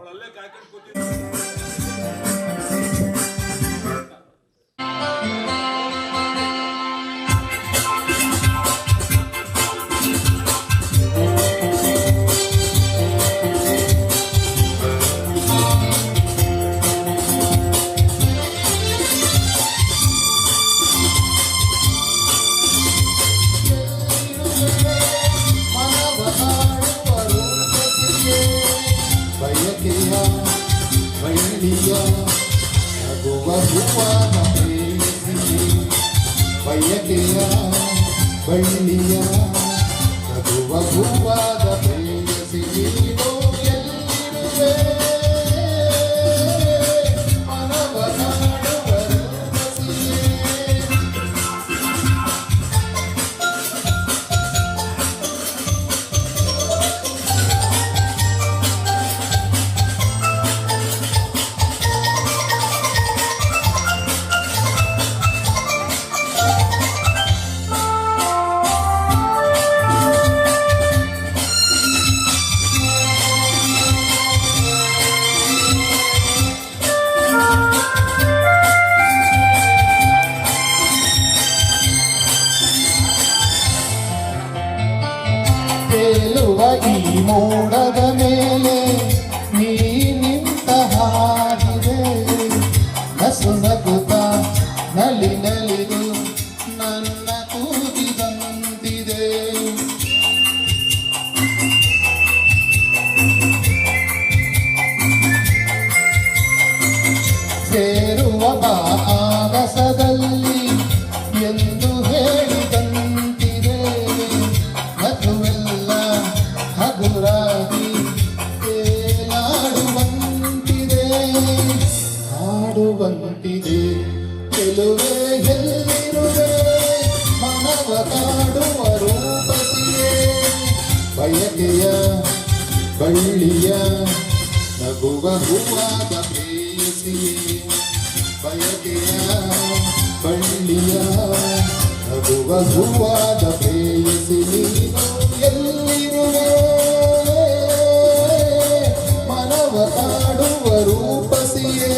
ಅಲ್ಲೇ ಕಾಯ್ಕೊಂಡು ಕೂತಿದ್ರು. ಬಯಕೆಯ ಬಳ್ಳಿಯ ನಗುವ ಹೂವಾದ ಪ್ರೇಯಸಿ ನೀನು ಎಲ್ಲಿರುವೆ ಮನವ ನಾಡುವ ರೂಪಸಿಯೇ ಈ ಮೋಡದ ಮೇಲೆ ನೀ ನಿಂತ ಹಾಗಿದೆ ನಸು ನಗುತ್ತ ನಲಿ ನಲಿದು ನನ್ನ ಕೂಗಿ ಬಂದಿದೆ ಸೇರುವ ಆಗಸದಲ್ಲಿ ಎಂದು ಹೇಳಿದಂತಿದೆ ಮಧುವೆಲ್ಲ ಹಗುರಾಗಿ ತೇಲಾಡುವಂತಿದೆ ಹಾಡುವಂತಿದೆ ಚೆಲುವೆ ಎಲ್ಲಿರುವೆ ಮನವ ಕಾಡುವ ರೂಪಸಿಯೇ ಬಯಕೆಯ ಬಳ್ಳಿಯ ನಗುವ ಹೂವಾದ ಪ್ರೇಯಸಿಯೇ ಬಯಕೆಯ ಬಳ್ಳಿಯ ನಗುವ ಹೂವಾದ ಪ್ರೇಯಸಿ ನೀನು ಎಲ್ಲಿರುವೆ ಮನವ ಕಾಡುವ ರೂಪಸಿಯೇ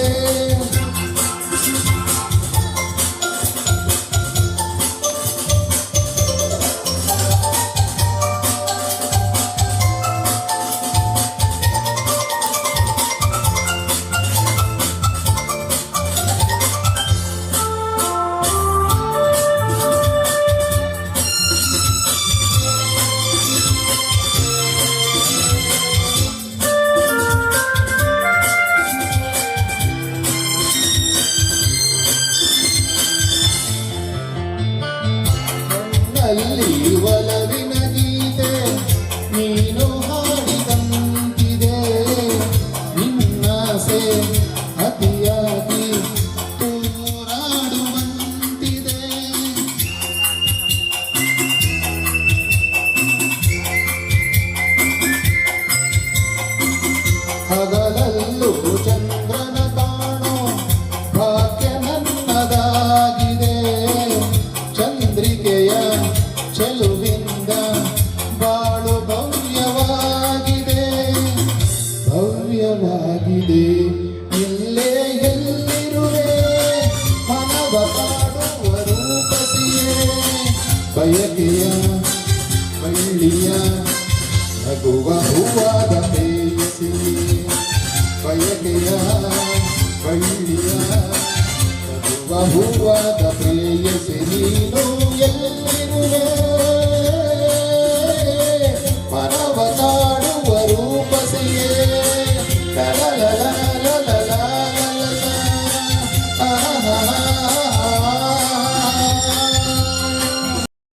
ಅಲ್ಲಿ ಒಲವಿನ ಗೀತೆ ನೀನು ಹಾಡಿದಂತಿದೆ ನಿನ್ನಾಸೆ ಅತಿಯಾಗಿ ತೂರಾಡುವಂತಿದೆ ಹಗಲಲ್ಲೂ ಚಂದ್ರನ ಕಾಣೋ ಭಾಗ್ಯ ನನ್ನದಾಗಿದೆ ಚಂದ್ರಿಕೆಯ ಚೆಲುವಿಂದ ಬಾಳು ಭವ್ಯವಾಗಿದೆ ಭವ್ಯವಾಗಿದೆ ಇಲ್ಲೇ ಎಲ್ಲಿರುವೆ ಮನವ ಕಾಡುವ ರೂಪಸಿಯೇ ಬಯಕೆಯ ಬಳ್ಳಿಯ ನಗುವ ಹೂವಾದ ಪ್ರೇಯಸಿ ಬಯಕೆಯ ಬಳ್ಳಿಯ ನಗುವ ಹೂವಾದ ಪ್ರೇಯ